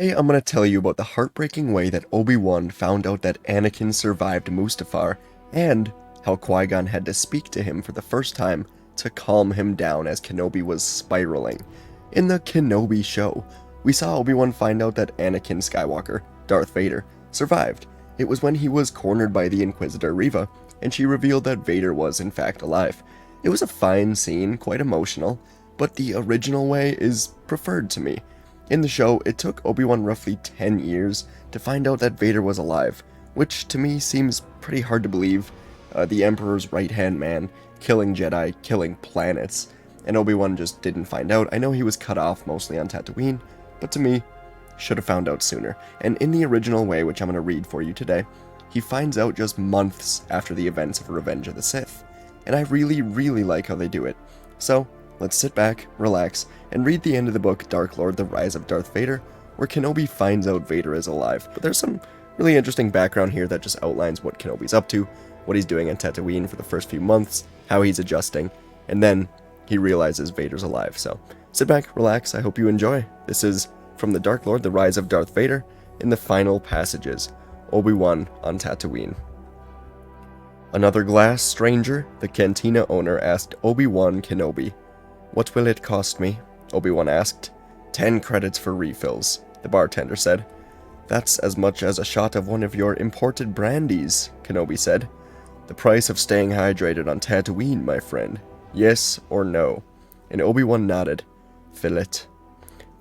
Today I'm going to tell you about the heartbreaking way that Obi-Wan found out that Anakin survived Mustafar, and how Qui-Gon had to speak to him for the first time to calm him down as Kenobi was spiraling. In the Kenobi show, we saw Obi-Wan find out that Anakin Skywalker, Darth Vader, survived. It was when he was cornered by the Inquisitor Reva, and she revealed that Vader was in fact alive. It was a fine scene, quite emotional, but the original way is preferred to me. In the show, it took Obi-Wan roughly 10 years to find out that Vader was alive, which to me seems pretty hard to believe. The Emperor's right-hand man, killing Jedi, killing planets, and Obi-Wan just didn't find out. I know he was cut off mostly on Tatooine, but to me, should have found out sooner. And in the original way, which I'm going to read for you today, he finds out just months after the events of Revenge of the Sith. And I really like how they do it. So, let's sit back, relax, and read the end of the book Dark Lord: The Rise of Darth Vader, where Kenobi finds out Vader is alive. But there's some really interesting background here that just outlines what Kenobi's up to, what he's doing on Tatooine for the first few months, how he's adjusting, and then he realizes Vader's alive. So sit back, relax, I hope you enjoy. This is from the Dark Lord: The Rise of Darth Vader, in the final passages, Obi-Wan on Tatooine. Another glass, stranger, the cantina owner asked Obi-Wan Kenobi. "What will it cost me?" Obi-Wan asked. 10 credits for refills, the bartender said. "That's as much as a shot of one of your imported brandies," Kenobi said. "The price of staying hydrated on Tatooine, my friend. Yes or no?" And Obi-Wan nodded. "Fill it."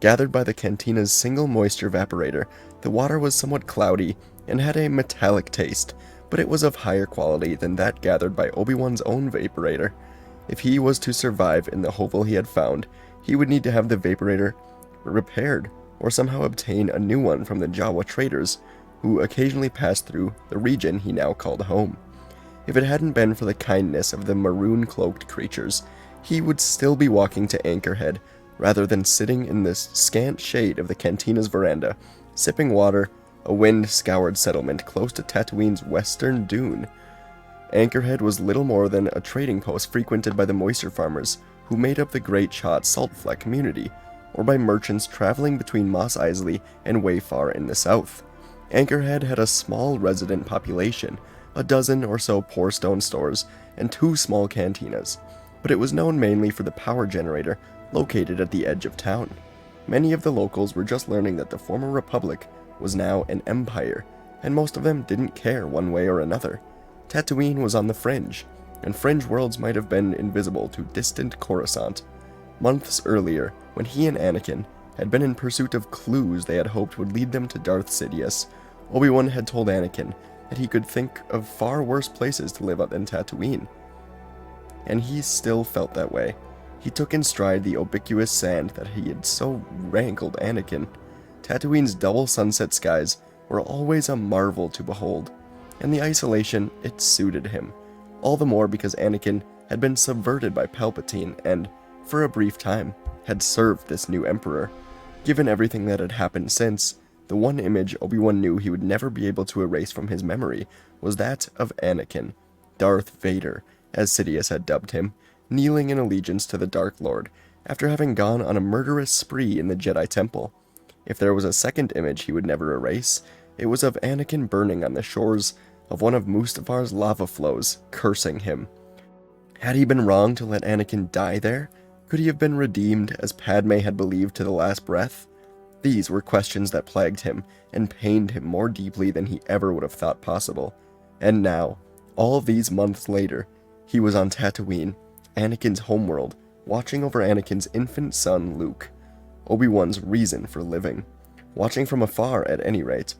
Gathered by the cantina's single moisture evaporator, the water was somewhat cloudy and had a metallic taste, but it was of higher quality than that gathered by Obi-Wan's own vaporator. If he was to survive in the hovel he had found, he would need to have the vaporator repaired, or somehow obtain a new one from the Jawa traders, who occasionally passed through the region he now called home. If it hadn't been for the kindness of the maroon-cloaked creatures, he would still be walking to Anchorhead, rather than sitting in the scant shade of the cantina's veranda, sipping water, a wind-scoured settlement close to Tatooine's western dune. Anchorhead was little more than a trading post frequented by the moisture farmers who made up the Great Shot Salt Fleck community, or by merchants traveling between Mos Eisley and Wayfar in the south. Anchorhead had a small resident population, a dozen or so pour stone stores, and 2 small cantinas, but it was known mainly for the power generator located at the edge of town. Many of the locals were just learning that the former republic was now an empire, and most of them didn't care one way or another. Tatooine was on the fringe, and fringe worlds might have been invisible to distant Coruscant. Months earlier, when he and Anakin had been in pursuit of clues they had hoped would lead them to Darth Sidious, Obi-Wan had told Anakin that he could think of far worse places to live than Tatooine. And he still felt that way. He took in stride the ubiquitous sand that he had so rankled Anakin. Tatooine's double sunset skies were always a marvel to behold, and the isolation, it suited him. All the more because Anakin had been subverted by Palpatine and, for a brief time, had served this new emperor. Given everything that had happened since, the one image Obi-Wan knew he would never be able to erase from his memory was that of Anakin, Darth Vader, as Sidious had dubbed him, kneeling in allegiance to the Dark Lord, after having gone on a murderous spree in the Jedi Temple. If there was a second image he would never erase, it was of Anakin burning on the shores of one of Mustafar's lava flows, cursing him. Had he been wrong to let Anakin die there? Could he have been redeemed as Padme had believed to the last breath? These were questions that plagued him and pained him more deeply than he ever would have thought possible. And now, all these months later, he was on Tatooine, Anakin's homeworld, watching over Anakin's infant son Luke, Obi-Wan's reason for living. Watching from afar, at any rate.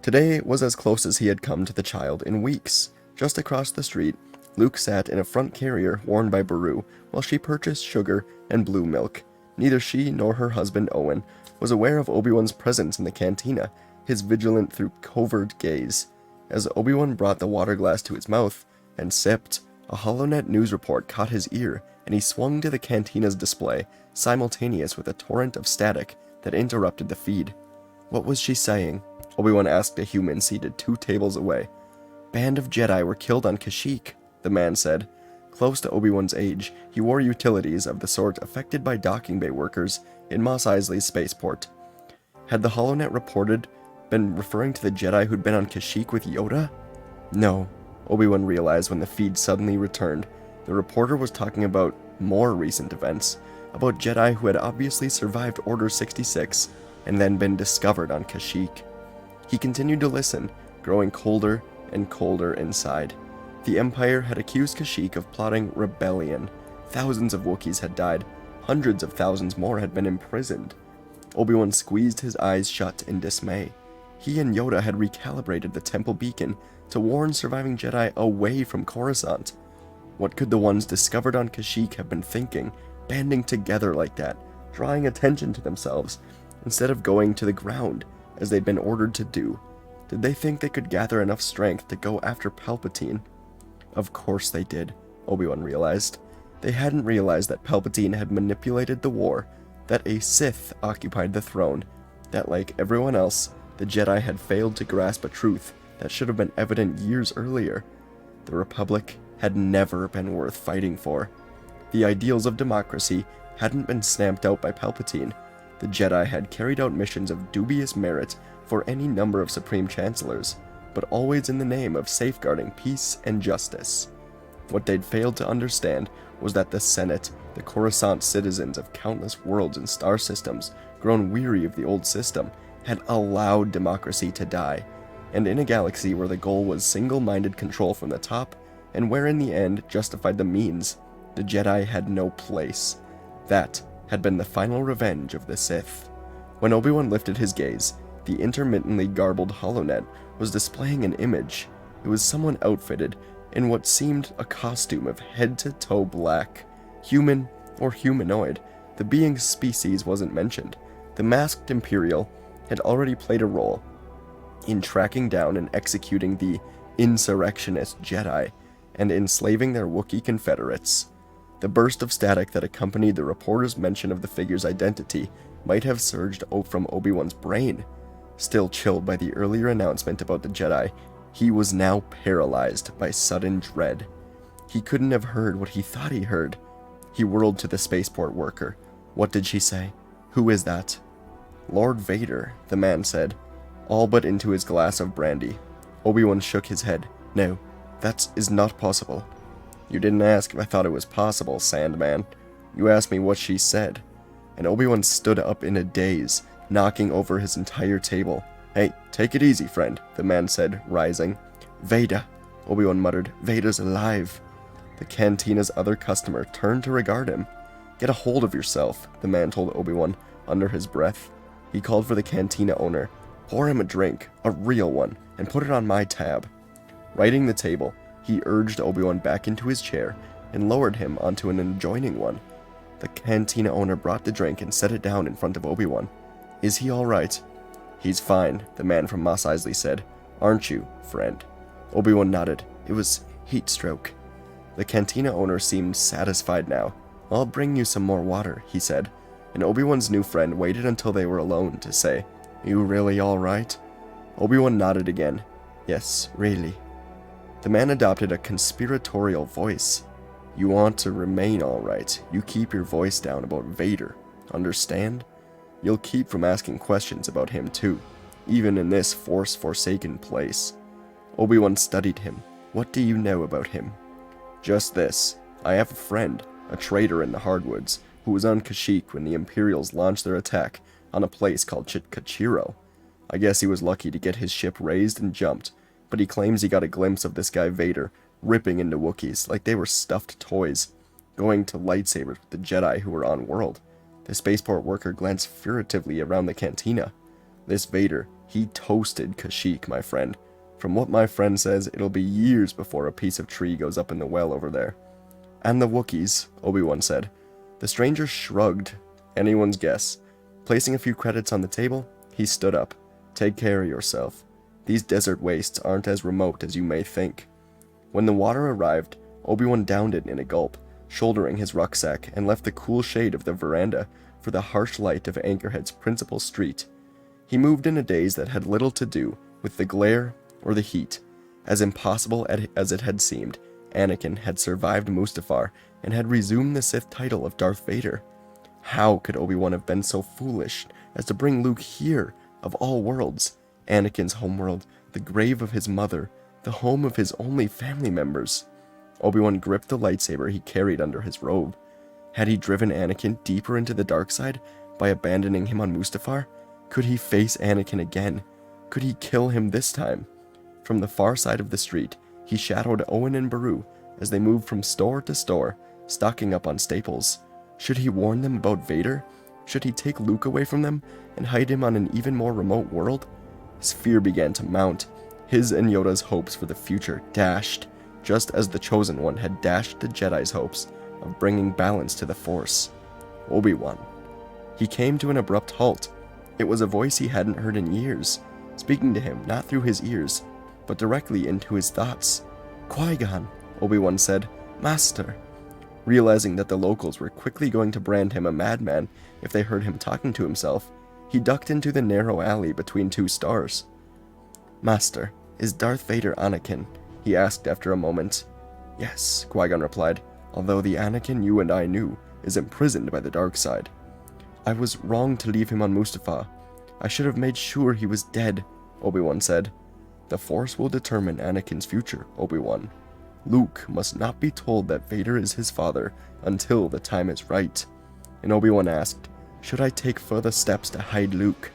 Today was as close as he had come to the child in weeks. Just across the street, Luke sat in a front carrier worn by Beru while she purchased sugar and blue milk. Neither she nor her husband Owen was aware of Obi-Wan's presence in the cantina, his vigilant through covert gaze. As Obi-Wan brought the water glass to his mouth and sipped, a HoloNet news report caught his ear, and he swung to the cantina's display, simultaneous with a torrent of static that interrupted the feed. What was she saying? Obi-Wan asked a human seated 2 tables away. "Band of Jedi were killed on Kashyyyk," the man said. Close to Obi-Wan's age, he wore utilities of the sort affected by docking bay workers in Mos Eisley's spaceport. Had the HoloNet been referring to the Jedi who'd been on Kashyyyk with Yoda? No, Obi-Wan realized when the feed suddenly returned. The reporter was talking about more recent events, about Jedi who had obviously survived Order 66 and then been discovered on Kashyyyk. He continued to listen, growing colder and colder inside. The Empire had accused Kashyyyk of plotting rebellion. Thousands of Wookiees had died. Hundreds of thousands more had been imprisoned. Obi-Wan squeezed his eyes shut in dismay. He and Yoda had recalibrated the temple beacon to warn surviving Jedi away from Coruscant. What could the ones discovered on Kashyyyk have been thinking, banding together like that, drawing attention to themselves, instead of going to the ground, as they'd been ordered to do? Did they think they could gather enough strength to go after Palpatine? Of course they did, Obi-Wan realized. They hadn't realized that Palpatine had manipulated the war, that a Sith occupied the throne, that like everyone else, the Jedi had failed to grasp a truth that should have been evident years earlier. The Republic had never been worth fighting for. The ideals of democracy hadn't been stamped out by Palpatine. The Jedi had carried out missions of dubious merit for any number of Supreme Chancellors, but always in the name of safeguarding peace and justice. What they'd failed to understand was that the Senate, the Coruscant citizens of countless worlds and star systems, grown weary of the old system, had allowed democracy to die, and in a galaxy where the goal was single-minded control from the top, and where in the end justified the means, the Jedi had no place. That had been the final revenge of the Sith. When Obi-Wan lifted his gaze, the intermittently garbled HoloNet was displaying an image. It was someone outfitted in what seemed a costume of head-to-toe black. Human or humanoid, the being's species wasn't mentioned. The masked Imperial had already played a role in tracking down and executing the insurrectionist Jedi and enslaving their Wookiee confederates. The burst of static that accompanied the reporter's mention of the figure's identity might have surged from Obi-Wan's brain. Still chilled by the earlier announcement about the Jedi, he was now paralyzed by sudden dread. He couldn't have heard what he thought he heard. He whirled to the spaceport worker. What did she say? Who is that? Lord Vader, the man said, all but into his glass of brandy. Obi-Wan shook his head. No, that is not possible. You didn't ask if I thought it was possible, Sandman. You asked me what she said. And Obi-Wan stood up in a daze, knocking over his entire table. Hey, take it easy, friend, the man said, rising. Vader, Obi-Wan muttered. Vader's alive. The cantina's other customer turned to regard him. Get a hold of yourself, the man told Obi-Wan under his breath. He called for the cantina owner. Pour him a drink, a real one, and put it on my tab. Righting the table, he urged Obi-Wan back into his chair and lowered him onto an adjoining one. The cantina owner brought the drink and set it down in front of Obi-Wan. Is he all right? He's fine, the man from Mos Eisley said. Aren't you, friend? Obi-Wan nodded. It was heat stroke. The cantina owner seemed satisfied now. I'll bring you some more water, he said, and Obi-Wan's new friend waited until they were alone to say, You really all right? Obi-Wan nodded again. Yes, really. The man adopted a conspiratorial voice. You want to remain all right. You keep your voice down about Vader. Understand? You'll keep from asking questions about him too, even in this Force-forsaken place. Obi-Wan studied him. What do you know about him? Just this. I have a friend, a trader in the hardwoods, who was on Kashyyyk when the Imperials launched their attack on a place called Chitkachiro. I guess he was lucky to get his ship raised and jumped, but he claims he got a glimpse of this guy Vader ripping into Wookiees like they were stuffed toys, going to lightsabers with the Jedi who were on world. The spaceport worker glanced furtively around the cantina. This Vader, he toasted Kashyyyk, my friend. From what my friend says, it'll be years before a piece of tree goes up in the well over there. And the Wookiees, Obi-Wan said. The stranger shrugged. Anyone's guess. Placing a few credits on the table, he stood up. Take care of yourself. These desert wastes aren't as remote as you may think. When the water arrived, Obi-Wan downed it in a gulp, shouldering his rucksack, and left the cool shade of the veranda for the harsh light of Anchorhead's principal street. He moved in a daze that had little to do with the glare or the heat. As impossible as it had seemed, Anakin had survived Mustafar and had resumed the Sith title of Darth Vader. How could Obi-Wan have been so foolish as to bring Luke here, of all worlds? Anakin's homeworld, the grave of his mother, the home of his only family members. Obi-Wan gripped the lightsaber he carried under his robe. Had he driven Anakin deeper into the dark side by abandoning him on Mustafar? Could he face Anakin again? Could he kill him this time? From the far side of the street, he shadowed Owen and Beru as they moved from store to store, stocking up on staples. Should he warn them about Vader? Should he take Luke away from them and hide him on an even more remote world? His fear began to mount. His and Yoda's hopes for the future dashed, just as the Chosen One had dashed the Jedi's hopes of bringing balance to the Force. Obi-Wan. He came to an abrupt halt. It was a voice he hadn't heard in years, speaking to him not through his ears, but directly into his thoughts. "Qui-Gon," Obi-Wan said. "Master." Realizing that the locals were quickly going to brand him a madman if they heard him talking to himself, he ducked into the narrow alley between two stars. "Master, is Darth Vader Anakin?" he asked after a moment. "Yes," Qui-Gon replied, "although the Anakin you and I knew is imprisoned by the dark side. I was wrong to leave him on Mustafar. I should have made sure he was dead," Obi-Wan said. "The Force will determine Anakin's future, Obi-Wan. Luke must not be told that Vader is his father until the time is right." And Obi-Wan asked, "Should I take further steps to hide Luke?"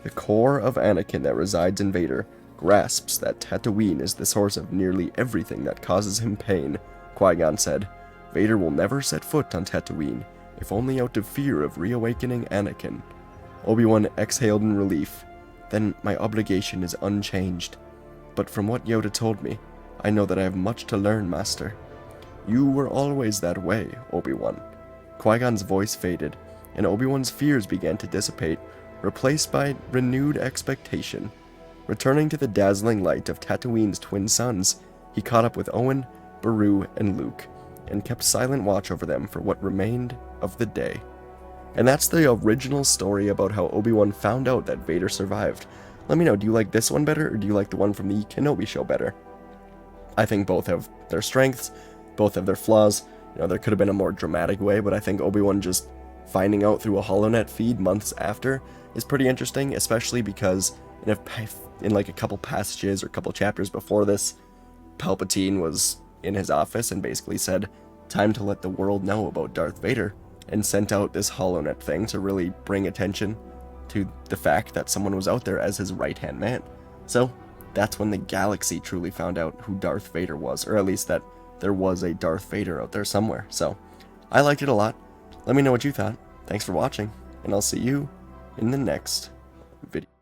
The core of Anakin that resides in Vader grasps that Tatooine is the source of nearly everything that causes him pain, Qui-Gon said. "Vader will never set foot on Tatooine, if only out of fear of reawakening Anakin." Obi-Wan exhaled in relief. "Then my obligation is unchanged. But from what Yoda told me, I know that I have much to learn, Master." "You were always that way, Obi-Wan." Qui-Gon's voice faded, and Obi-Wan's fears began to dissipate, replaced by renewed expectation. Returning to the dazzling light of Tatooine's twin suns, he caught up with Owen, Beru, and Luke, and kept silent watch over them for what remained of the day. And that's the original story about how Obi-Wan found out that Vader survived. Let me know, do you like this one better, or do you like the one from the Kenobi show better? I think both have their strengths, both have their flaws. There could have been a more dramatic way, but I think Obi-Wan just finding out through a HoloNet feed months after is pretty interesting, especially because in like a couple passages or a couple chapters before this, Palpatine was in his office and basically said, "Time to let the world know about Darth Vader," and sent out this HoloNet thing to really bring attention to the fact that someone was out there as his right-hand man. So that's when the galaxy truly found out who Darth Vader was, or at least that there was a Darth Vader out there somewhere. So I liked it a lot. Let me know what you thought. Thanks for watching, and I'll see you in the next video.